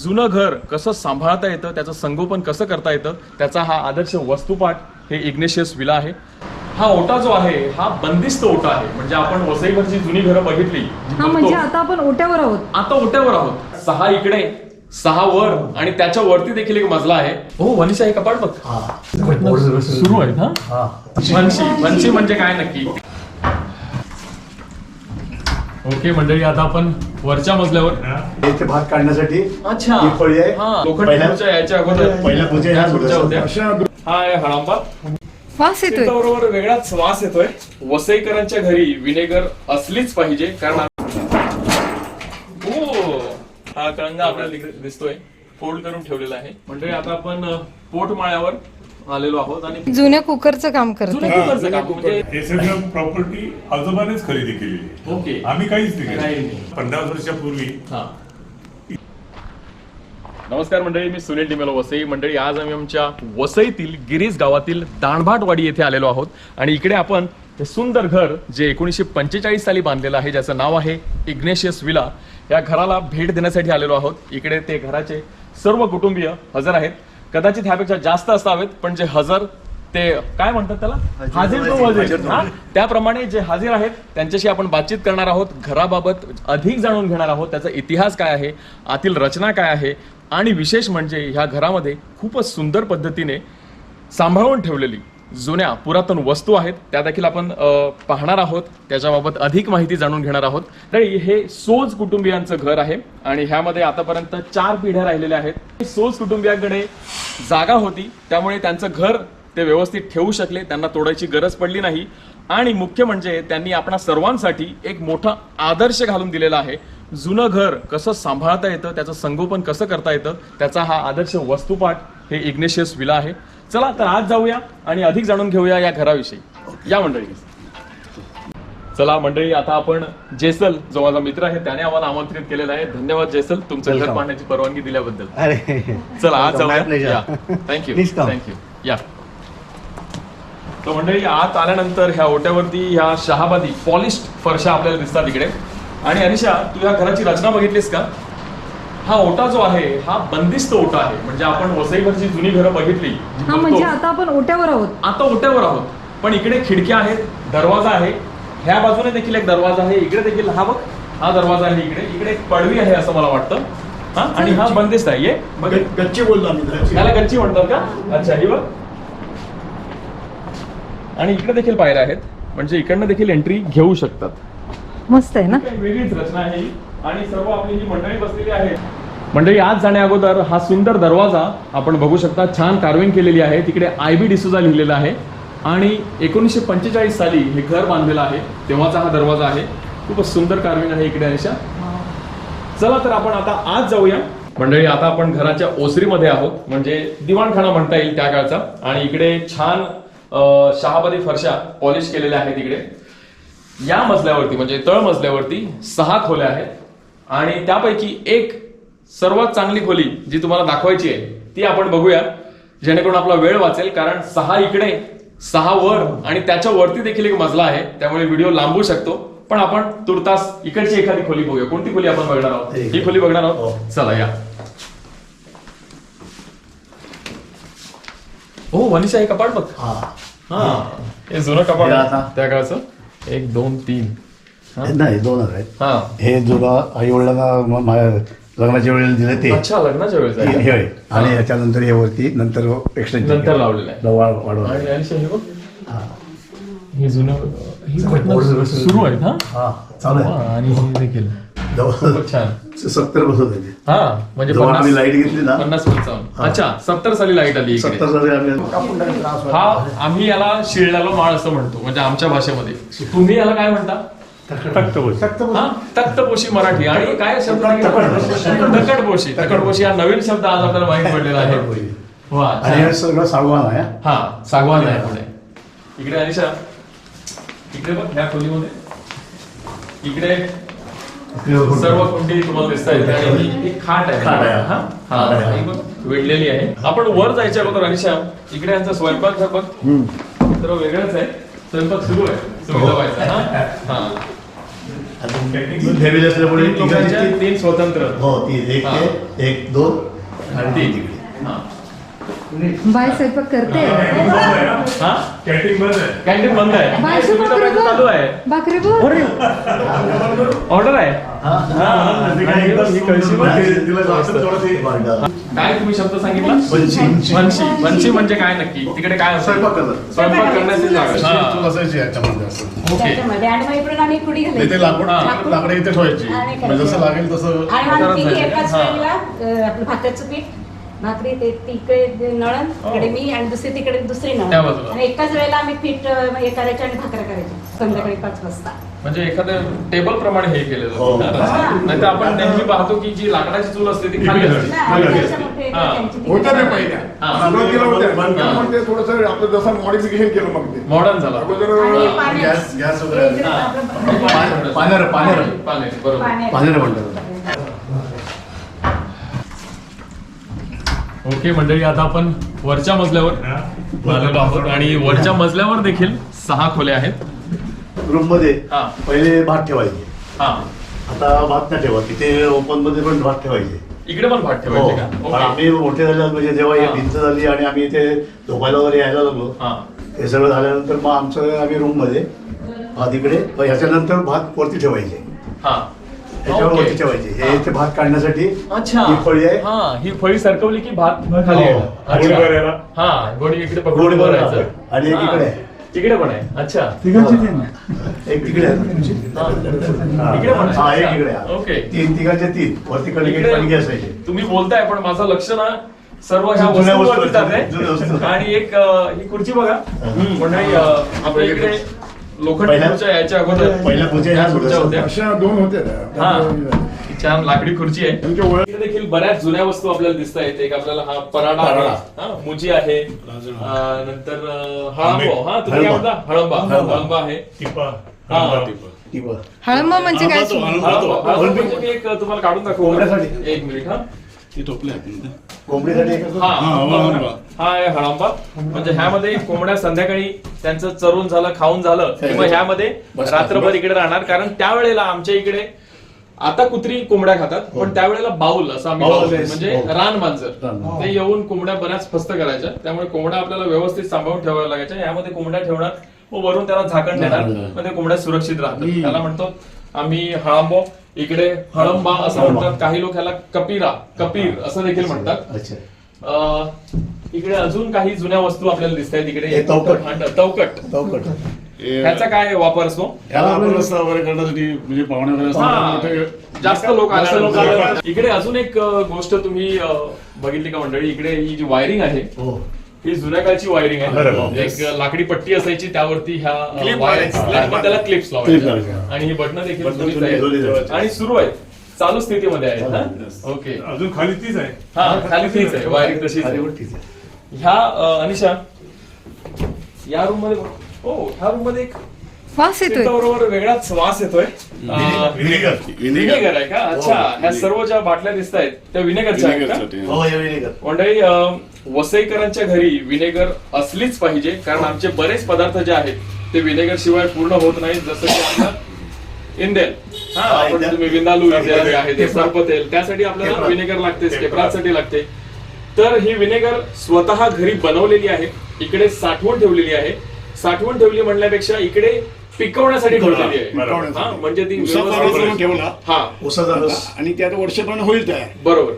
जुनं घर कसं सांभाळता येतं, त्याचं संगोपन कसं करता येतं, त्याचा हा आदर्श वस्तुपाठ हे इग्नेशियस विला आहे. हा ओटा जो आहे हा बंदिस्त ओटा आहे. म्हणजे आपण वसईभरची जुनी घरं बघितली, म्हणजे आता आपण ओट्यावर आहोत. आता ओट्यावर आहोत. 6 इकडे 6 वर आणि त्याच्या वरती देखील एक मजला आहे. हो वनिशा, हे कपाट बघ सुरू आहे ना. वंशी म्हणजे काय नक्की? ओके मंडळी, आता आपण वरच्या मजल्यावर इथे भात काढण्यासाठी अच्छा ही फळी आहे. लोखंडाच्या याच्या अगोदर पहिल्या पूजा ह्या खुर्च्या होत्या. अशा हा आहे हळंबा. वास येतोय. बरोबर वेगळाच वास येतोय. वसईकरांच्या घरी विनेगर असलीच पाहिजे, कारण हा कळंगा आपल्याला दिसतोय फोल्ड करून ठेवलेला आहे. म्हणजे आता आपण पोटमाळ्यावर आलेलो आहोत आणि जुन्या कुकरचं काम करतो. हे सगळं प्रॉपर्टी आजोबानेच खरेदी केलेली. ओके. आम्ही काहीच नाही. नाही. 50 वर्षापूर्वी. नमस्कार मंडळी, मी सुनील डिमेलो, वसई. मंडळी, आज आम्ही आमच्या वसईतील गिरीज गावातील दाणभाटवाडी येथे आलेलो आहोत आणि इकडे आपण हे सुंदर घर जे 1945 साली बांधलेलं आहे, ज्याचं नाव आहे इग्नेशियस विला, या घराला भेट देण्यासाठी आलेलो आहोत. इकडे ते घराचे सर्व कुटुंबीय हजर आहेत. कदाचित ह्यापेक्षा जास्त असावेत, पण जे हजर ते काय म्हणतात त्याला, हाजीर तो वजीर, त्याप्रमाणे जे हाजीर आहेत त्यांच्याशी आपण बातचीत करणार आहोत. घराबाबत अधिक जाणून घेणार आहोत. त्याचा इतिहास काय आहे, आतील रचना काय आहे, आणि विशेष म्हणजे ह्या घरामध्ये खूपच सुंदर पद्धतीने सांभाळून ठेवलेली जुन्या पुरातन वस्तू आहेत, त्या देखील आपण पाहणार आहोत. त्याच्याबाबत अधिक माहिती जाणून घेणार आहोत. तर हे सोज कुटुंबियांचं घर आहे आणि ह्यामध्ये आतापर्यंत 4 पिढ्या राहिलेल्या आहेत. सोज कुटुंबियांकडे जागा होती, त्यामुळे त्यांचं घर ते व्यवस्थित ठेवू शकले, त्यांना तोडायची गरज पडली नाही. आणि मुख्य म्हणजे त्यांनी आपणा सर्वांसाठी एक मोठा आदर्श घालून दिलेला आहे. जुनं घर कसं सांभाळता येतं, त्याचं संगोपन कसं करता येतं, त्याचा हा आदर्श वस्तुपाठ हे इग्नेशियस विला आहे. चला तर आज जाऊया आणि अधिक जाणून घेऊया या घराविषयी. या मंडळी. चला मंडळी, आता आपण जेसल, जो माझा मित्र आहे, त्याने आम्हाला आमंत्रित केलेलं आहे. धन्यवाद जेसल, तुमचं घर पाहण्याची परवानगी दिल्याबद्दल. चला आज जाऊया. Thank you thank you. या. तर मंडळी, आत आल्यानंतर ह्या ओट्यावरती ह्या शहाबादी पॉलिश्ड फरशा आपल्याला दिसतात इकडे. आणि अनिशा, तू ह्या घराची रचना बघितलीस का? हा ओटा जो आहे हा बंदिस्त ओटा आहे. म्हणजे आपण वसईभरची जुनी घरं बघितली, म्हणजे आता आपण ओट्यावर आहोत. आता ओट्यावर आहोत. पण इकडे खिडक्या आहेत, दरवाजा आहे, ह्या बाजूने देखील एक दरवाजा आहे, इकडे देखील हा बघ हा दरवाजा आहे, इकडे एक पडवी आहे असं मला वाटतं. हा, आणि हा बंदिस्त आहे. ये गच्ची बोलतो आम्ही. त्याला गच्ची म्हणतात का? अच्छा, ही बघ. आणि इकडे देखील पायऱ्या आहेत, म्हणजे इकडनं देखील एंट्री घेऊ शकतात. मस्त आहे ना. वेगळीच रचना आहे ही. आणि सर्व आपली ही मंडळी बसलेली आहे. मंडळी, आज जाण्या अगोदर हा सुंदर दरवाजा आपण बघू शकता, छान कार्विंग केलेली आहे. तिकडे IB डिसूजा लिहिलेला आहे आणि 1945 साली हे घर बांधलेलं आहे, तेव्हाचा हा दरवाजा आहे. खूपच सुंदर कार्विंग आहे इकडे अनिशा. चला तर आपण आता आज जाऊया. मंडळी, आता आपण घराच्या ओसरीमध्ये आहोत, म्हणजे दिवाणखाना म्हणता येईल त्या काळचा. आणि इकडे छान शहाबादी फरशा पॉलिश केलेल्या आहेत. इकडे या मजल्यावरती म्हणजे तळ मजल्यावरती 6 खोल्या आहेत आणि त्यापैकी एक सर्वात चांगली खोली जी तुम्हाला दाखवायची आहे ती आपण बघूया, जेणेकरून आपला वेळ वाचेल. कारण 6 इकडे 6 वर आणि त्याच्या वरती देखील एक मजला आहे, त्यामुळे व्हिडिओ लांबू शकतो. पण आपण तुर्तास इकडची एखादी खोली बघूया. कोणती खोली आपण बघणार आहोत? ही खोली बघणार आहोत. चला या. हो वनिशा, हे कपाट बघ. हा, हे जुनं कपाट त्या काळचं. 1 2 3 नाही, 2 आहेत. हा, हे जुगा आई वडिलांना लग्नाच्या वेळेला दिले ते. अच्छा, लग्नाच्या वेळेस हे आहे. आणि याच्यानंतर हे वरती नंतर एक्सटेंशन नंतर लावलेलं आहे. वाढवलं. आणि अनिशा, हे बघ, हे जुनं सुरू आहेत. हा, चालू आहे. आणि हे देखील छान 70 बसत होते. हा, म्हणजे आम्ही लाईट घेतली ना 50-55. अच्छा, 70 साली लाईट आली इकडे. 70 साली आम्ही हा, आम्ही याला शिळल्यालो माळ असं म्हणतो, म्हणजे आमच्या भाषेमध्ये. तुम्ही याला काय म्हणता? हा, तख्तपोशी मराठी. आणि काय शब्द? तकडपोशी. तकडपोशी हा नवीन शब्द आज आपल्याला माहिती पडलेला आहे. वा, आणि हे सगळं सागवान आहे. हा, सागवान आहे पुढे. इकडे अनिशा, इकडे बघ ह्या खोलीमध्ये इकडे सर्व कुंडी तुम्हाला दिसत आहेत. आणि ही खाट आहे, वेढलेली आहे. आपण वर जायच्या अगोदर अनिशा, इकडे यांचा स्वयंपाक बघ, तर वेगळंच आहे. स्वयंपाक सुरू आहे. अजून फॅमिली असल्यामुळे लोकांच्या तीन स्वतंत्र हो ती एक हा. ते एक दोन आणि तीन तिकडे हा. बाय स्वयंपाक करते हा कॅन्टीन बंद आहे. कॅन्टीन बंद आहे बाय सुविधा स्वयंपाक पाहिजे चालू आहे भाकरी बोल ऑर्डर आहे ही कळशी बघ. काय तुम्ही शब्द सांगितला वंशी म्हणजे काय नक्की तिकडे काय असतं? स्वयंपाक करण्याची जागा हा. असायची याच्यामध्ये असं ओके त्याच्यामध्ये आणि मग इकडून आम्ही पुडी घालायची. ते लाकूड लाकूड. लाकडं इथे ठेवायची आणि म्हणजे जसं लागेल तसं आणि मग उतारात तिघी जायचं. एकाच हा. वेळेला आपलं भाताचं पीठ भाकरी ते तिकडे नळण तिकडे मी आणि दुसरी तिकडे दुसरी त्या नळण बाजूला. आणि एकाच वेळेला आम्ही पीठ हे करायचं आणि भाकऱ्या करायच्या संध्याकाळी 5 वाजता. म्हणजे एखाद्या टेबल प्रमाणे हे केलं हो. जातं नाही तर आपण नेहमी पाहतो की जी लाकडाची चूल असते ती खाली असते नाही, त्याच्या मोठे हा. त्यांची तिकडे होत्या त्या नळण. पहिल्या हा. सुरुवातीला होत्या बंद केलं. पण ते थोडंसं आपलं जसं मॉडिफिकेशन केलं मग ते मॉडर्न झाला अगोदर आणि पाण्यात- गॅस वगैरे हे जे हा. आपलं पाण्यावर पाण्याने, बरोबर पाण्यात- पाण्यावर म्हणतात ओके मंडळी आता आपण वरच्या मजल्यावर आलेलो आहोत आणि वरच्या मजल्यावर देखील 6 खोल्या आहेत रूम मध्ये हा. पहिले भात ठेवायचे हा आता भात नाही ठेवा तिथे ओपन मध्ये पण भात ठेवायचे इकडे पण भात हो ठेवायचे का पण ओके आम्ही मोठे झाले म्हणजे जेव्हा ही हा. भिंत झाली आणि आम्ही इथे झोपायला वगैरे यायला लागलो हा हे सगळं झाल्यानंतर मग आमचं आम्ही रूम मध्ये भात इकडे मग ह्याच्यानंतर भात वरती ठेवायचे हा त्याच्यावर ओके. वरती ठेवायचे हे इथे भात काढण्यासाठी अच्छा ही फळी आहे हा ही फळी सरकवली की भात खाली हो. येणार. गोडी अच्छा. भरायला. हा गोडी इकडे गोडी पकडून भरायचं. भरायचं आणि एक हा. इकडे आहे. इकडे पण आहे अच्छा एक तिकडे आहे ना तुमची? हा. हा. इकडे पण आहे. हा, एक अच्छा. इकडे आहे. ओके. तिघांचे तीन वरती कडे इकडे- पणगी असायचे तुम्ही बोलताय पण माझं लक्ष ना सर्व ह्या जुन्या वस्तू वस्तूंवरती आहेत. जाते जुन्या वस्तू. आणि एक ही खुर्ची बघा म्हणजे आपल्या इकडे लोखंडी पहिल्या- खुर्च्या यायच्या अगोदर पहिल्या खुर्च्या ह्या खुर्च्या होत्या अशा 2 होत्या हा त्या. ही छान लाकडी खुर्ची आहे त्यांच्या वय इकडे देखील बऱ्याच जुन्या वस्तू आपल्याला दिसत आहेत एक आपल्याला हा पराडा आहे हा, मुजी आहे नंतर हळंबा हा तुम्ही काय हळंबा. म्हणता हळंबा हळंबा आहे टिपा हा. टिपा. हळंबा म्हणजे काय हळंबा म्हणजे मी एक तुम्हाला काढून दाखवू कोंबड्यासाठी. एक मिनिट हा कोंबडीसाठी एक हा हा आहे हळंबा म्हणजे ह्यामध्ये कोंबड्या संध्याकाळी त्यांचं चरून झालं खाऊन झालं की मग ह्यामध्ये रात्रभर इकडे राहणार कारण त्यावेळेला आमच्या इकडे आता कुत्री कोंबड्या खातात पण त्यावेळेला बाऊल असं आम्ही बाऊल, लावतो. yes. म्हणजे हो. रान मांजर रान. ते येऊन कोंबड्या बऱ्याच फस्त करायच्या त्यामुळे कोंबड्या आपल्याला व्यवस्थित सांभाळून ठेवाव्या लागायच्या यामध्ये कोंबड्या ठेवणार व वरून त्याला झाकण देणार मग ते कोंबड्या सुरक्षित राहतात त्याला म्हणतो आम्ही हळंबो इकडे हळंबा असं हळंबा. म्हणतात काही लोक ह्याला कपीर असं देखील म्हणतात अच्छा इकडे अजून काही जुन्या वस्तू आपल्याला दिसत आहेत इकडे हे चौकट. चौकट चौकट ह्याचा काय वापर असतो ह्याला आपण रस्ता वगैरे करण्यासाठी म्हणजे पाहुणे वगैरे हा, असतात जास्त लोक जास्त लोक आल्यानंतर आल्यानंतर. इकडे अजून एक गोष्ट तुम्ही बघितली का मंडळी इकडे ही जी वायरिंग आहे हो ही जुन्या काळची वायरिंग बरोबर. आहे एक लाकडी पट्टी असायची त्यावरती ह्या Clip वायर लावायची. त्याला क्लिप्स Clip लावायच्या लावायच्या. आणि ही बटणं देखील बटणं जुनीच जुनीच आहेत आहेत. आणि सुरू आहेत चालू स्थितीमध्ये आहेत चालू, हा? ओके अजून खाली तीच आहे हा खाली तीच आहे वायरिंग तशीच आहे ठीक आहे ह्या अनिशा या रूम मध्ये हो ह्या रूम मध्ये एक वास येतोय बरोबर वेगळाच वास येतोय विनेगर विनेगर आहे का अच्छा हो, ह्या सर्व ज्या बाटल्या दिसत आहेत त्या विनेगरच्या आहेत का हो हे विनेगर मंडळी वसईकरांच्या घरी विनेगर असलीच पाहिजे कारण आमचे बरेच पदार्थ जे आहेत ते विनेगर शिवाय पूर्ण होत नाहीत जसं की आपलं इंदेल हा आपण इंदेल. तुम्ही विंदालू इंदेल आहे ते सरपतेल त्यासाठी आपल्याला विनेगर लागते स्टेपरासाठी लागते तर ही विनेगर स्वतः घरी बनवलेली आहे इकडे साठवून ठेवलेली आहे साठवून ठेवली म्हणण्यापेक्षा इकडे पिकवण्यासाठी ठेवलेली आहे पिकवण्यासाठी. हा, म्हणजे ती उसाचा रस व्यवस्थित- करून ठेवला हा उसाचा रस आणि त्यात वर्षभर होईल तयार बरोबर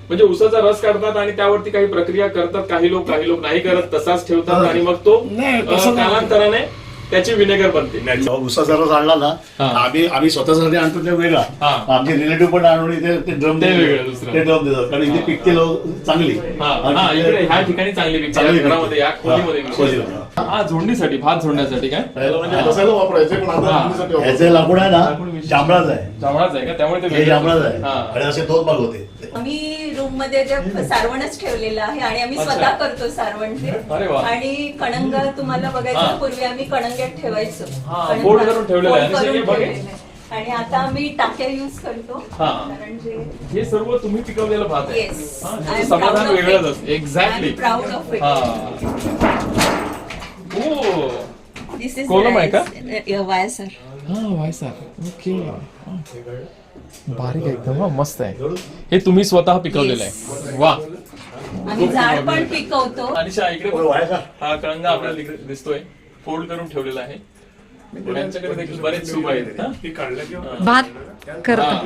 म्हणजे उसाचा रस काढतात आणि त्यावरती काही प्रक्रिया करतात काही लोक नाही करत तसाच ठेवतात आणि मग तो नाही, तसं नाही. कालांतराने त्याची विनेगर बनते उसाचा रस आणला ना हा. आम्ही स्वतःसाठी आणतो ते वेगळा हा. आमचे रिलेटिव्ह पण आणून इथे ते ड्रम ते वेगळं दुसरं. ते ड्रम देतात कारण इथे पिकते चांगली हा आणि हा, तिथे- इकडे ह्या ठिकाणी चांगली पिकते चांगली या घरामध्ये या पिकते. खोलीमध्ये हा, विशेषतः. खोलीमध्ये. हा जोडणीसाठी भात जोडण्यासाठी काय तसायला वापरायचे पण आता हा. नेहमीसाठी वापरायचे. ह्याचे लाकूड आहे लाकूड ना विशेष. जांभळाच आहे जांभळाच आहे का त्यामुळे ते हे वेगळं जांभळाच असतं. आहे हा. आणि असे 2 भाग होते आम्ही रूम मध्ये जे सारवणच ठेवलेलं आहे आणि आम्ही अच्छा. स्वतः करतो सारवण ते अरे वा. आणि कणंग तुम्हाला हा. बघायचं पूर्वी आम्ही कणंग्यात ठेवायचो हा, कणंग फोल्ड करून ठेवलेलं आहे. फोल्ड आणि करून हे बघे. ठेवलेलं आहे. आणि आता आम्ही टाक्या युज करतो हा. कारण जे हे सर्व तुम्ही पिकवलेलं भात आहे येस हा, ह्याचं समाधान वेगळंच असतं एक्झॅक्टली प्राऊड ऑफ इट हा ओ दिस इज कोलम आहे का? वायसर हा वायसार ओके बारीक आहे एकदम हा, मस्त आहे. हे तुम्ही स्वतः पिकवलेलं आहे वा. आम्ही झाड पण पिकवतो. अनिशा इकडे बघ. वायसार. हा कळंगा आपल्याला इकडे दिसतोय फोल्ड करून ठेवलेला आहे. त्यांच्याकडे देखील बरेच सूप आहेत हा? ती काढलं किंवा भात करतो.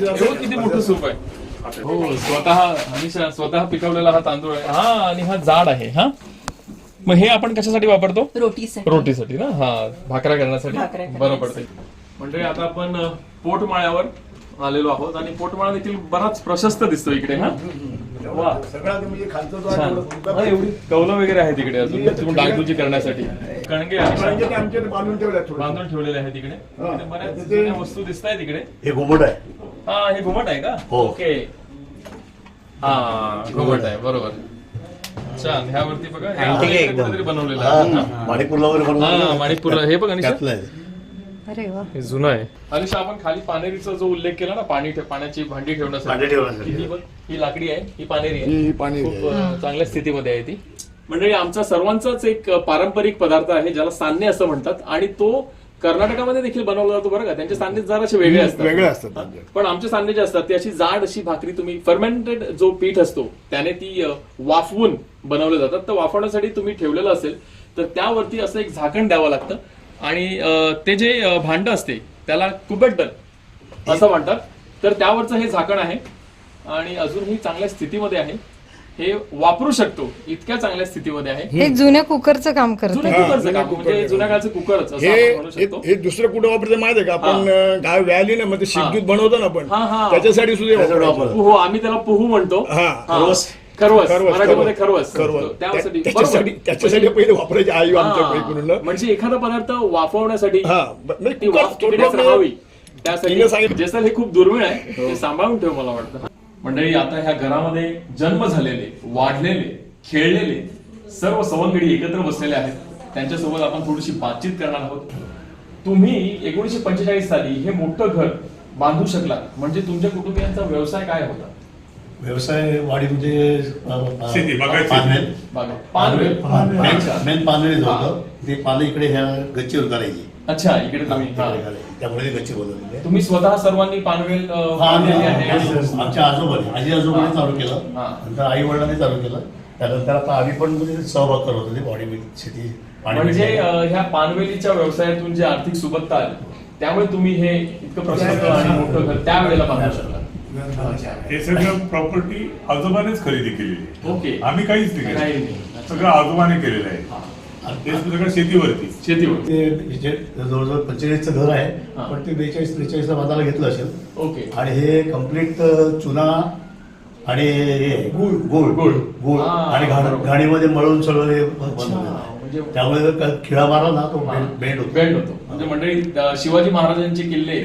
एवढं किती मोठं सूप आहे. हो स्वतः अनिशा स्वतः पिकवलेला हा तांदूळ आहे हा. आणि हा जाड आहे हा. मग हे आपण कशासाठी वापरतो. रोटीसाठी. रोटीसाठी ना हा भाकऱ्या करण्यासाठी भाकऱ्या बरं पडते. म्हणजे आता आपण पोटमाळ्यावर आलेलो आहोत आणि पोटमाळा देखील बराच प्रशस्त दिसतो इकडे हा. वा सगळ्यात म्हणजे खालचं जो छान. आहे थोडं हा, एवढी कौलं वगैरे आहे तिकडे अजून तुम्ही डागडुजी करण्यासाठी कणगे म्हणजे ते आणि आमच्या इथे बांधून ठेवलंय थोडं. बांधून ठेवलेले आहे तिकडे. हा. तिथे बऱ्याच तिथे- जुन्या वस्तू दिसत आहे तिकडे. हे घुमट आहे. हा हे घुमट आहे का. हो. ओके हा घुमट आहे बरोबर. छान ह्यावरती बघा हे Antique आहे आपल्या इकडे एकदम. कुठेतरी बनवलेलं आहे हा. हा, माणिकपूरला वगैरे हा बनवलं. माणिकपूरला हे बघ अनिशा त्यातलं आहे. अरे वा. हे जुनं आहे. अनिशा आपण खाली पानेरीचा जो उल्लेख केला ना पाण्याची भांडी ठेवण्यासाठी भांडी ठेवण्यासाठी. ही बघ, ही लाकडी आहे ही पानेरी आहे. ही पाणी खूप चांगल्या स्थितीमध्ये आहे ती. म्हणजे आमचा सर्वांचाच एक पारंपरिक पदार्थ आहे ज्याला सान्ने असं म्हणतात आणि तो कर्नाटकामध्ये देखील बनवला जातो बरं का. त्यांचे सान्ने जरासे वेगळे असतात. वेगळे असतात त्यांचे. पण आमचे सान्ने जे असतात ती अशी जाड अशी भाकरी तुम्ही फर्मेंटेड जो पीठ असतो त्याने ती वाफवून बनवले जातात. तर वाफवण्यासाठी तुम्ही ठेवलेलं असेल तर त्यावरती असं एक झाकण द्यावं लागतं आणि ते जे भांड असते त्याला कुबेट्टन असं म्हणतात. तर त्यावरचं हे झाकण आहे आणि अजूनही चांगल्या स्थितीमध्ये आहे. हे वापरू शकतो इतक्या चांगल्या स्थितीमध्ये आहे. हे जुन्या कुकरचं काम करतं. जुन्या कुकरचं काम म्हणजे जुन्या काळचं कुकरच असं हे आपण म्हणू हे शकतो. हे दुसरं कुठं वापरते माहिती आहे का आपण गाय व्याली ना मग ते शिवदूत बनवतो ना आपण हा, हा. त्याच्यासाठी सुद्धा त्याच्यासाठी वापरायचं. वापरतात. पुहू आम्ही त्याला पुहू म्हणतो. हा. हा. खरवस. खरवस खरवस, मराठीमध्ये खरवस खरवस. त्यासाठी त्याच्यासाठी बरोबर. त्याच्यासाठी पहिले वापरायची आई आमच्या हा. पैकीकडून. म्हणजे एखादा पदार्थ वाफवण्यासाठी हा म्हणजे ती कुकर वाफ तिकडेच थोडं- राहावी तिने त्यासाठी सांगितलं. जेसल हे खूप दुर्मिळ आहे ते सांभाळून ठेव मला वाटतं. मंडळी आता ह्या घरामध्ये जन्म झालेले वाढलेले खेळलेले सर्व सवंगडी एकत्र बसलेले आहेत. त्यांच्यासोबत आपण थोडीशी बातचीत करणार आहोत. तुम्ही 1945 साली हे मोठं घर बांधू शकलात म्हणजे तुमच्या कुटुंबियांचा व्यवसाय काय होता. व्यवसाय वाडी म्हणजे शेती, बागायत शेती. पानवेल. बागा पानवेल. अच्छा. मेन पानवेल होतं. ते पानं इकडे ह्या गच्चीवर करायची. अच्छा इकडे तुम्ही हा. इकडे घालायची. त्यामुळे ते गच्ची बनवलेली आहे. तुम्ही स्वतः सर्वांनी पानवेल बांधलेली आहे. आमच्या आजोबाने आजी आजोबाने चालू केलं. हा. नंतर आई वडिलांनी चालू केलं. त्यानंतर आता आम्ही पण म्हणजे सहभाग करत होते बॉडी शेती पाणी म्हणजे ह्या पानवेलीच्या व्यवसायातून जी आर्थिक सुबत्ता आली त्यामुळे तुम्ही हे इतकं प्रशस्त आणि मोठं घर त्यावेळेला बांधू शकला. हे सगळं प्रॉपर्टी आजोबानेच खरेदी केलेली आहे. ओके. आम्ही काहीच नाही काही केलं. नाही. सगळं आजोबाने केलेलं आहे हा. आणि ते सगळं शेतीवरती. शेतीवर. ते जे जवळजवळ 45चं घर आहे. हा. पण ते 42-43ला बांधायला घेतलं असेल. ओके. आणि हे कम्प्लीट चुना आणि हे गुळ गुळ. गुळ हा, आणि बरोबर. घाणीमध्ये मळून सगळं हे अच्छा, बनवलेलं आहे. म्हणजे त्यामुळे जर खिळा मारला ना तो हा. बेंड होतो. बेंड होतो. म्हणजे मंडळी शिवाजी महाराजांचे किल्ले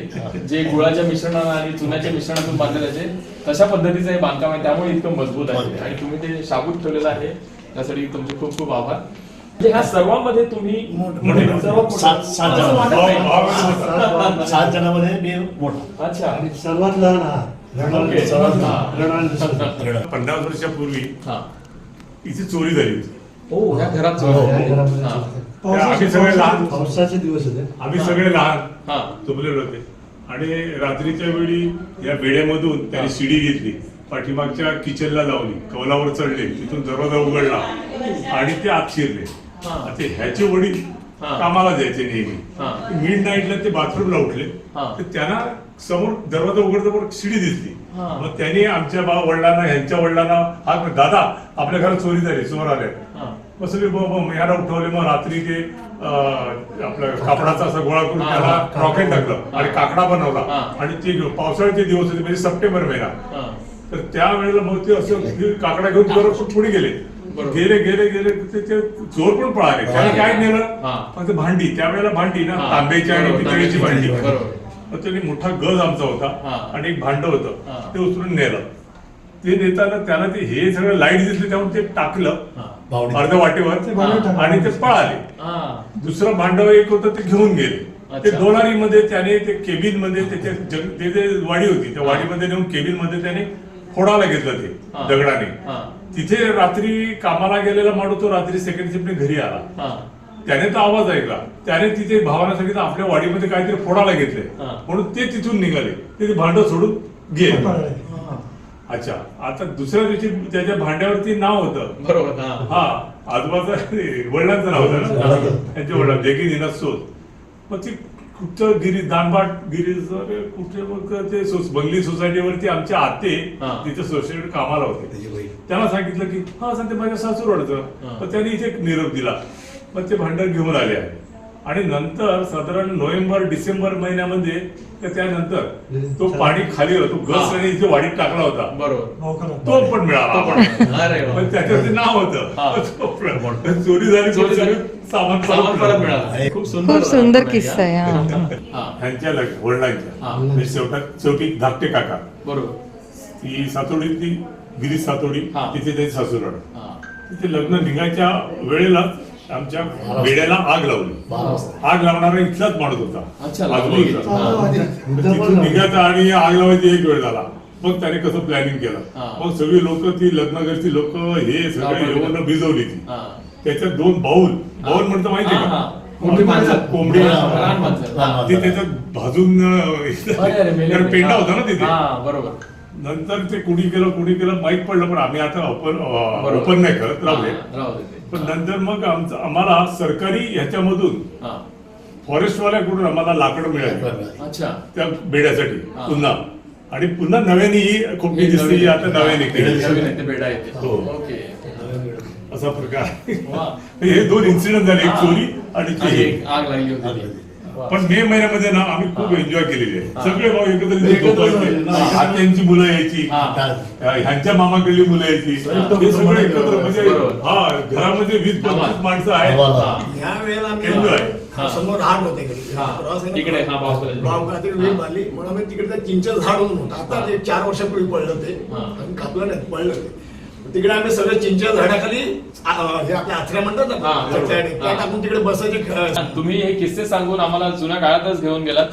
जे गुळाच्या मिश्रणानं आणि चुन्याच्या मिश्रणातून बांधले जायचे तशा पद्धतीचं हे बांधकाम आहे त्यामुळे इतकं मजबूत आहे. मजबूत. आणि तुम्ही ते शाबूत ठेवलेलं आहे त्यासाठी तुमचे खूप खूप आभार. म्हणजे ह्या सर्वांमध्ये तुम्ही मोठे. सर्वात मोठे. सात असं वाटत नाही. 7 जणांमध्ये मी मोठा. अच्छा सर्वात लहान हा ओके. सर्वात हा. 50 वर्षापूर्वी हा. इथे चोरी झाली होती. ओ ह्या घरात हो. हा. त्या आम्ही सगळे लहान पावसाचे दिवस होते. आम्ही सगळे लहान हा. झोपलेले होते आणि रात्रीच्या वेळी या बेड्यामधून त्याने शिडी घेतली पाठीमागच्या किचनला लावली कौलावर चढले तिथून दरवाजा उघडला आणि ते आत शिरले. हा. आता ह्याचे वडील हा. कामाला जायचे हा. नेहमी. मिड नाईटला ते बाथरूमला उठले हा. तर त्यांना समोर दरवाजा उघडता शिडी दिसली. हा. मग त्यांनी आमच्या वडिलांना ह्यांच्या वडिलांना हाक दादा आपल्या घरात चोरी झाली चोर आले. हा. मग सगळे ह्याला उठवले. मग रात्री ते आपलं कापडाचा असा गोळा करून हा. त्याला रॉकेट टाकलं आणि काकडा बनवला हा. आणि ते पावसाळ्याचे दिवस होते म्हणजे सप्टेंबर महिना. हा. तर त्यावेळेला मग ते असं काकडा घेऊन बरोबर पुढे गेले. बरोबर. गेले गेले गेले ते चोर पण पळाले. त्याने काय नेलं हा. फक्त भांडी त्यावेळेला भांडी ना हा. तांब्याची आणि बरोबर, पितळेची भांडी. बरोबर. मग त्यांनी मोठा गज आमचा हा. होता आणि एक भांड होतं हा. ते उचलून नेलं. ते नेताना त्याला ते हे सगळं लाईट दिसले त्यामुळे ते टाकलं भावडी. अर्ध्या वाटेवर आणि ते पळाले. हा. दुसरं भांडव एक होतं ते घेऊन गेले. ते अच्छा. डोलारीमध्ये त्याने ते केबिन मध्ये त्याच्या ते जे वाडी होती त्या वाडीमध्ये नेऊन केबिन मध्ये त्याने फोडायला घेतलं ते हा. दगडाने. हा. तिथे रात्री कामाला गेलेला माणूस तो रात्री सेकंड शिफ्टने घरी आला. हा. त्याने तर आवाज ऐकला, त्याने तिथे भावाला सांगितलं आपल्या वाडीमध्ये काहीतरी फोडायला घेतले, म्हणून ते तिथून निघाले, ते भांड सोडून गेले. अच्छा, आता दुसऱ्या दिवशी त्याच्या भांड्यावरती नाव होतं, बरोबर. हा आजोबाचं वडिलांचं नाव होतं ना, त्यांच्या वडिला बेगी दिनाथ सोज. मग ती कुठं दानबाट गिरीज कुठे मग ते बंगली सोसायटीवरती आमच्या आते तिथे सोसायटी कामाला होते, त्यांना सांगितलं की हा सांगते माझ्या सासूरवाडचं. तर त्यांनी इथे निरोप दिला, मग ते भांडर घेऊन आले आहे. आणि नंतर साधारण नोव्हेंबर डिसेंबर महिन्यामध्ये त्यानंतर तो पाणी खाली होता, तो गस आणि इथे वाडीत टाकला होता, बरोबर, तो पण मिळाला. अरे वा. पण त्याच्यावरती नाव होतं, चोरी झाली, सामान परत मिळालं. खूप खूप सुंदर किस्सा आहे हा. ह्यांच्या वडिलांच्या शेवटी धाकटे काका, बरोबर. ती सातोडीतली गिरीश सातोडी, तिथे त्यांची सासूरवाड. तिथे लग्न निघायच्या वेळेला आमच्या बेड्याला आग लावली. आग लावणारा इथलाच माणूस होता, तिथून निघायचा आणि आग लावायची एक वेळ झाला. मग त्याने कसं प्लॅनिंग केलं, मग सगळी लोक, ती लग्नगरची लोक हे सगळे येऊन भिजवली ती. त्याच्यात 2 बाऊल म्हणतो माहिती का, कोंबडी, ते त्याच्यात भाजून पेंडा होता ना तिथे. बरोबर. नंतर ते कुणी केलं माहीत पडलं, पण आम्ही आता ओपन नाही करत, राहू. पण नंतर मग आम्हाला सरकारी ह्याच्यामधून फॉरेस्टवाल्याकडून आम्हाला लाकडं मिळाली. अच्छा. त्या बेड्यासाठी पुन्हा, आणि पुन्हा नव्याने ही खोपडी दिसली, आता नव्याने केली. बेडा येते. हो. ओके. असा प्रकार. हे 2 इन्सिडेंट झाले, एक चोरी आणि एक आग लागली होती. पण मे महिन्यामध्ये ना आम्ही खूप एन्जॉय केलेली आहे. सगळे भाऊ एकत्र, आत्यांची मुलं यायची, ह्यांच्या मामाकडली मुलं यायची, हे सगळे एकत्र, म्हणजे हा घरामध्ये 20-25 माणसं आहेत. या वेळेला एन्जॉय. आम्ही समोर हाट होते घरी, इकडे वेळ मारली म्हणून आम्ही तिकडे चिंचेचं झाड होऊन होतं. आता ते 4 वर्षापूर्वी पडलं, ते आम्ही कापलं नाही, पडलं ते. तिकडे आम्ही सगळं चिंचेच्या झाडाखाली हे आपल्या आचऱ्या म्हणतात ना, त्या टाकून तिकडे बसायचे. तुम्ही हे किस्से सांगून आम्हाला जुन्या काळातच घेऊन गेलात.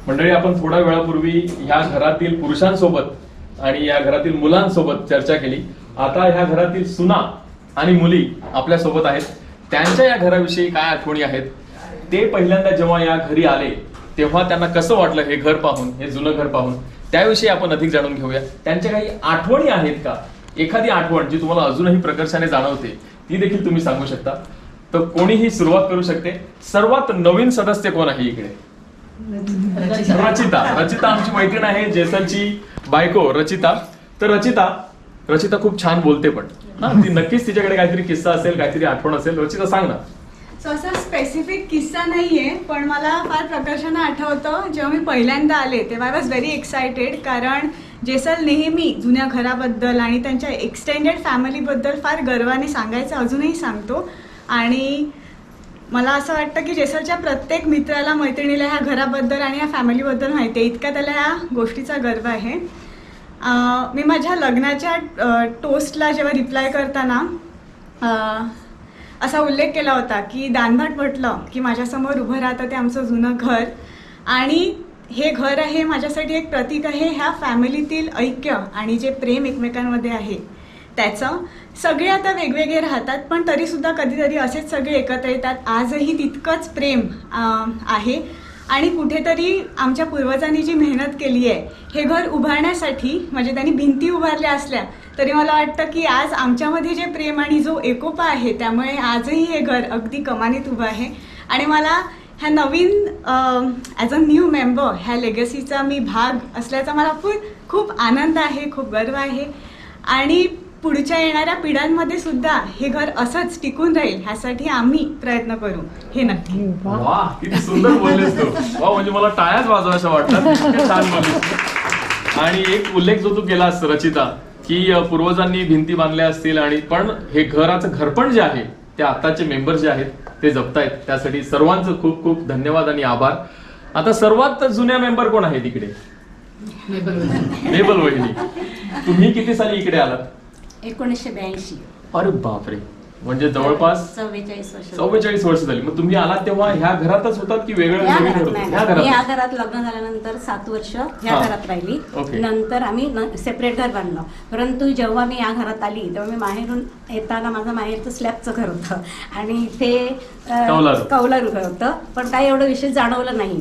मंडळी, आपण थोड्या वेळापूर्वी ह्या घरातील पुरुषांसोबत आणि या घरातील मुलांसोबत चर्चा केली. आता ह्या घरातील सुना आणि मुली आपल्या सोबत आहेत. त्यांच्या या घराविषयी काय आठवणी आहेत, ते पहिल्यांदा जेव्हा या घरी आले तेव्हा त्यांना कसं वाटलं हे घर पाहून, हे जुनं घर पाहून, त्याविषयी आपण अधिक जाणून घेऊया. त्यांच्या काही आठवणी आहेत का, एखादी आठवण जी तुम्हाला अजूनही प्रकर्षाने जाणवते, ती देखील तुम्ही सांगू शकता. तर कोणीही सुरुवात करू शकते. सर्वात नवीन सदस्य कोण आहे इकडे? रचिता आमची मैत्रीण आहे, जेसलची बायको रचिता. तर रचिता खूप छान बोलते, पण ती नक्कीच तिच्याकडे काहीतरी किस्सा असेल, काहीतरी आठवण असेल. रचिता सांग ना. सो असा स्पेसिफिक किस्सा नाहीये, पण मला फार प्रकर्षाने आठवतं जेव्हा मी पहिल्यांदा आले तेव्हा आय वॉज व्हेरी एक्सायटेड, कारण जेसल नेहमी जुन्या घराबद्दल आणि त्यांच्या एक्सटेंडेड फॅमिलीबद्दल फार गर्वाने सांगायचं, अजूनही सांगतो. आणि मला असं वाटतं की जेसलच्या प्रत्येक मित्राला, मैत्रिणीला ह्या घराबद्दल आणि ह्या फॅमिलीबद्दल माहिती आहे, इतका त्याला ह्या गोष्टीचा गर्व आहे. मी माझ्या लग्नाच्या टोस्टला जेव्हा रिप्लाय करताना असा उल्लेख केला होता की दानभाट म्हटलं की माझ्यासमोर उभं राहतं ते आमचं जुनं घर, आणि हे घर आहे माझ्यासाठी एक प्रतीक आहे ह्या फॅमिलीतील ऐक्य आणि जे प्रेम एकमेकांमध्ये आहे त्याचं. सगळे आता वेगवेगळे राहतात, पण तरीसुद्धा कधीतरी असेच सगळे एकत्र येतात. आजही तितकंच प्रेम आहे, आणि कुठेतरी आमच्या पूर्वजांनी जी मेहनत केली आहे हे घर उभारण्यासाठी, म्हणजे त्यांनी भिंती उभारल्या असल्या तरी मला वाटतं की आज आमच्यामध्ये जे प्रेम आणि जो एकोपा आहे त्यामुळे आजही हे घर अगदी कमानीत उभं आहे. आणि मला ह्या नवीन ॲज अ न्यू मेंबर ह्या लेगसीचा मी भाग असल्याचा मला खूप आनंद आहे, खूप गर्व आहे. आणि पुढच्या येणाऱ्या पिढ्यांमध्ये सुद्धा हे घर असंच टिकून राहील ह्यासाठी आम्ही प्रयत्न करू, हे नक्की. वा, किती सुंदर बोललीस तू. वा, म्हणजे मला टाळ्याच वाजवायच्या वाटतात. छान बोललीस. आणि एक उल्लेख जो तू केलास रचिता, की पूर्वजांनी भिंती बांधल्या असतील, आणि पण हे घराचं घरपण जे आहे ते आताचे मेंबर जे आहेत ते जपतायत, त्यासाठी सर्वांचं खूप खूप धन्यवाद आणि आभार. आता सर्वात जुन्या मेंबर कोण आहे तिकडे? मेबल वहिनी. तुम्ही किती साली इकडे आलात? 1982. अरे बापरे, म्हणजे जवळपास 44 वर्ष 44 वर्ष झाली. मग तुम्ही आलात तेव्हा ह्या घरातच होतात की वेगळं ह्या नवीन घर घरात होतं? नाही. ह्या मी ह्या घरात. घरात लग्न झाल्यानंतर 7 वर्ष ह्या हा. घरात राहिली. ओके. नंतर आम्ही सेपरेट घर बांधलं. परंतु जेव्हा मी या घरात आली तेव्हा मी माहेरून येताना माझं माहेरचं स्लॅबचं घर होतं आणि इथे कौलारू घर होतं, पण काही एवढं विशेष जाणवलं नाही.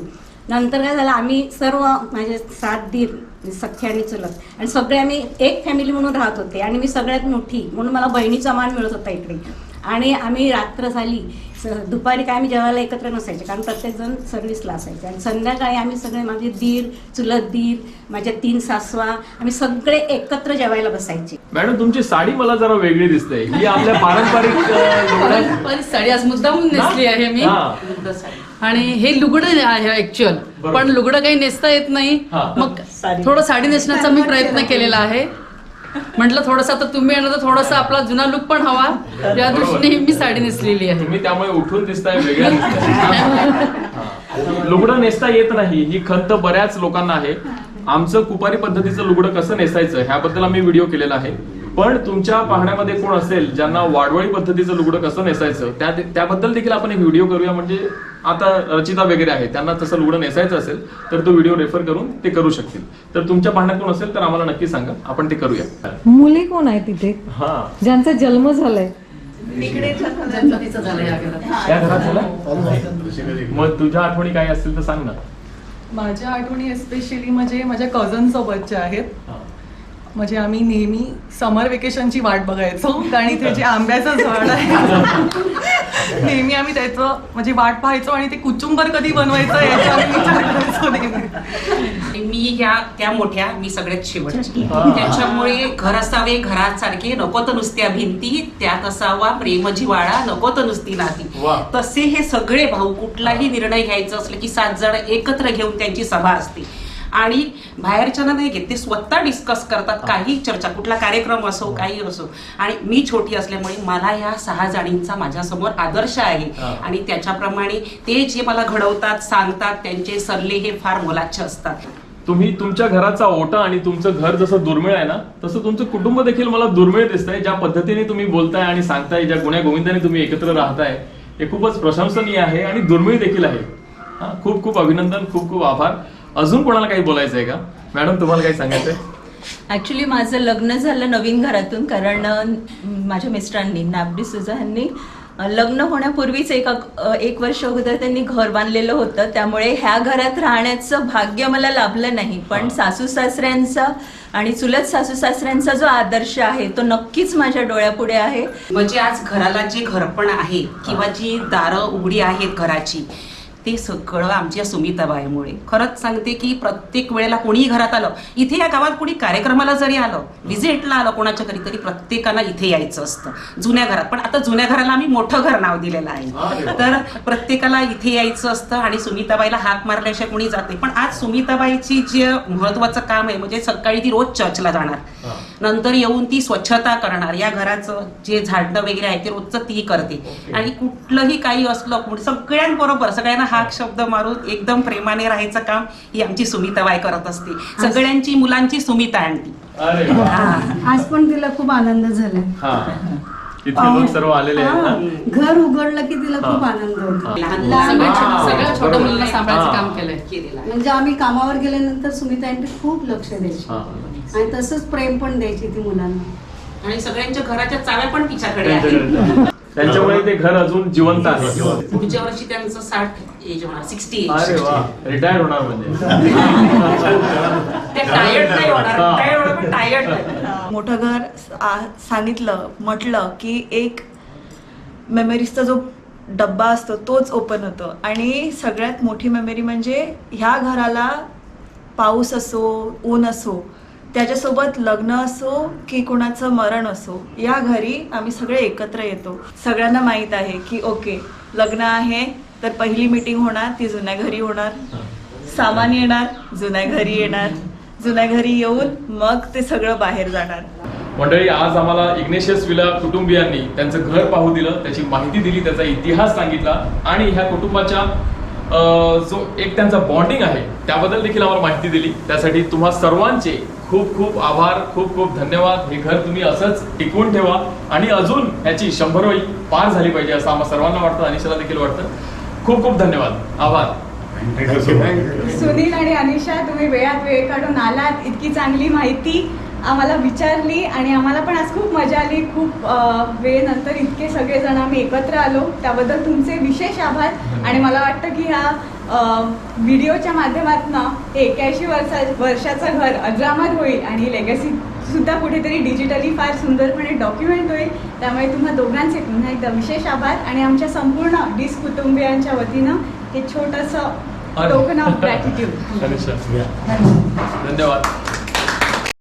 नंतर काय झालं, आम्ही सर्व माझे 7 दीर सख्खे आणि चुलत आणि सगळे आम्ही एक फॅमिली म्हणून राहत होते आणि मी सगळ्यात मोठी म्हणून मला बहिणीचा मान मिळत होता इकडे. आणि आम्ही रात्र झाली दुपारी काय आम्ही जेवायला एकत्र नसायचे कारण प्रत्येकजण सर्व्हिसला असायचे आणि संध्याकाळी आम्ही सगळे माझे दीर चुलत दीर माझ्या 3 सासवा आम्ही सगळे एकत्र जेवायला बसायचे. मॅडम तुमची साडी मला जरा वेगळी दिसते. ही आपल्या पारंपरिक पारंपरिक साडी आज मुद्दाम नेसली आहे मी. आणि हे लुगडं आहे ऍक्च्युअल, पण लुगडं काही नेसता येत नाही. मग थोडं साडी नेसण्याचा मी प्रयत्न केलेला आहे. म्हटलं थोडंसं आता तुम्ही येणार तर थोडासा आपला जुना लुक पण हवा, या दृष्टीने मी साडी नेसलेली आहे. तुम्ही त्यामुळे उठून दिसताय, वेगळ्या दिसताय. लुगडं नेसता येत नाही ही खंत बऱ्याच लोकांना आहे. आमचं कुपारी पद्धतीचं लुगडं कसं नेसायचं ह्याबद्दल आम्ही व्हिडिओ केलेला आहे. पण तुमच्या पाहण्यामध्ये कोण असेल ज्यांना वाडवळी पद्धतीचं लुगडं कसं नेसायचं त्याबद्दल देखील आपण एक व्हिडिओ करूया. म्हणजे आता रचिता वगैरे आहे त्यांना तसं लुगडं नेसायचं असेल तर तो व्हिडिओ रेफर करून ते करू शकतील. तर तुमच्या पाहण्यात कोण असेल तर आम्हाला नक्की सांगा, आपण ते करूया. मुली कोण आहे तिथे ज्यांचा जन्म झालाय? तिचं झालं या घरात. या घरात झाला? मग तुझ्या आठवणी काय असतील तर सांग ना. माझ्या आठवणी एस्पेशली म्हणजे माझ्या कझन सोबतच्या आहेत. म्हणजे आम्ही नेहमी समर वेकेशनची वाट बघायचो कारण इथे जे आंब्याचं झाड आहे नेहमी आम्ही त्याचं म्हणजे वाट पाहायचो आणि ते कुचुंबर कधी बनवायचं याचा आम्ही विचार करायचो नेहमी. मी त्या मोठ्या मी सगळ्यात शेवटची, त्याच्यामुळे घर असावे घरात सारखे नको तर नुसत्या भिंती, त्यात असावा प्रेम जिव्हाळा नको तर नुसती नाती. तसे हे सगळे भाऊ कुठलाही निर्णय घ्यायचा असले की 7 जण एकत्र घेऊन त्यांची सभा असते आणि बाहेरच्या नाही घेत, ते स्वतः डिस्कस करतात. काही चर्चा कुठला कार्यक्रम असो काही असो. आणि मी छोटी असल्यामुळे मला या 6 जणींचा माझ्यासमोर आदर्श आहे आणि त्याच्याप्रमाणे ते जे मला घडवतात सांगतात त्यांचे सल्ले हे फार मोलाचे असतात. तुम्ही तुमच्या घराचा ओटा आणि तुमचं घर जसं दुर्मिळ आहे ना तसं तुमचं कुटुंब देखील मला दुर्मिळ दिसतंय. ज्या पद्धतीने तुम्ही बोलताय आणि सांगताय, ज्या गुण्या गोविंदाने तुम्ही एकत्र राहताय हे खूपच प्रशंसनीय आहे आणि दुर्मिळ देखील आहे. खूप खूप अभिनंदन, खूप खूप आभार. अजून कोणाला काही बोलायचं आहे का? मॅडम तुम्हाला काही सांगायचं आहे? ऍक्च्युली माझं लग्न झालं नवीन घरातून कारण माझ्या मिस्टरांनी नाबडी सुजा यांनी लग्न होण्यापूर्वीच एक वर्ष अगोदर त्यांनी घर बांधलेलं होतं, त्यामुळे ह्या घरात राहण्याचं भाग्य मला लाभलं नाही. पण सासू सासऱ्यांचा आणि चुलत सासू सासऱ्यांचा जो आदर्श आहे तो नक्कीच माझ्या डोळ्यापुढे आहे. म्हणजे आज घराला जे घरपण आहे किंवा जी दारं उघडी आहेत घराची ते सगळं आमच्या सुमिताबाईमुळे. खरंच सांगते की प्रत्येक वेळेला कोणीही घरात आलं, इथे या गावात कोणी कार्यक्रमाला जरी आलं, व्हिजिटला आलं कोणाच्या घरी, तरी प्रत्येकाला इथे यायचं असतं जुन्या घरात. पण आता जुन्या घराला आम्ही मोठं घर नाव दिलेलं आहे, तर प्रत्येकाला इथे यायचं असतं आणि सुमिताबाईला हाक मारल्याशिवाय कोणी जात नाही. पण आज सुमिताबाईची जे महत्वाचं काम आहे म्हणजे सकाळी ती रोज चर्चला जाणार, नंतर येऊन ती स्वच्छता करणार, या घराचं जे झाडणं वगैरे आहे ते रोजचं ती करते. आणि कुठलंही काही असलं सगळ्यांबरोबर सगळ्यांना हाक शब्द मारून एकदम प्रेमाने राहायचं काम ही आमची सुमिताबाई करत असते. सगळ्यांची मुलांची सुमिता आणती. आज पण तिला खूप आनंद झाला. इतके लोक सर्व आलेले आहेत. घर उघडलं की तिला खूप आनंद होतो. सगळ्या छोट्या मुलांना सांभाळायचं काम केलंय. म्हणजे आम्ही कामावर गेल्यानंतर सुमिता यांनी खूप लक्ष द्यायची आणि तसंच प्रेम पण द्यायची ती मुलांना. आणि सगळ्यांच्या घराच्या चाव्या पण तिच्याकडे आहेत. त्यांच्यामुळे ते घर अजून जिवंत आहे. पुढच्या वर्षी त्यांचं 60 एज होणार, 60 एज. अरे वा, रिटायर होणार म्हणजे. ते टायर्ड नाही होणार, रिटायर होणार पण टायर्ड नाही. मोठं घर सांगितलं म्हटलं की एक मेमरीजचा जो डब्बा असतो तोच ओपन होतो. आणि सगळ्यात मोठी मेमरी म्हणजे ह्या घराला पाऊस असो ऊन असो त्याच्यासोबत लग्न असो की कोणाचं मरण असो, या घरी आम्ही सगळे एकत्र येतो. सगळ्यांना माहीत आहे की ओके लग्न आहे तर पहिली मीटिंग होणार ती जुन्या घरी होणार, सामान येणार जुन्या घरी येणार, जुन्या घरी येऊन मग ते सगळं बाहेर जाणार. मंडळी, आज आम्हाला इग्नेशियस विला कुटुंबियांनी त्यांचं घर पाहू दिलं, त्याची माहिती दिली, त्याचा इतिहास सांगितला आणि ह्या कुटुंबाच्या जो एक त्यांचा बॉन्डिंग आहे त्याबद्दल देखील आम्हाला माहिती दिली. त्यासाठी तुम्हा सर्वांचे खूप खूप खूप आभार, खूप खूप धन्यवाद. हे घर तुम्ही असंच टिकवून ठेवा आणि अजून ह्याची 100वी पार झाली पाहिजे असं आम्हाला सर्वांना वाटतं, अनिशाला देखील वाटतं. खूप खूप धन्यवाद, आभार. Thank you so much. सुनील आणि अनिशा, तुम्ही वेळात वेळ काढून आलात, इतकी चांगली माहिती आम्हाला विचारली आणि आम्हाला पण आज खूप मजा आली. खूप वेळेनंतर इतके सगळेजण आम्ही एकत्र आलो, त्याबद्दल तुमचे विशेष आभार. आणि मला वाटतं की ह्या व्हिडिओच्या माध्यमातून 81 वर्षाचं घर अजरामर होईल आणि लेगसी सुद्धा कुठेतरी डिजिटली फार सुंदरपणे डॉक्युमेंट होईल. त्यामुळे तुम्हा दोघांचे पुन्हा एकदा विशेष आभार आणि आमच्या संपूर्ण डिस्क कुटुंबियांच्या वतीनं हे छोटंसं टोकन ऑफ ग्रॅटिट्यूड. धन्यवाद.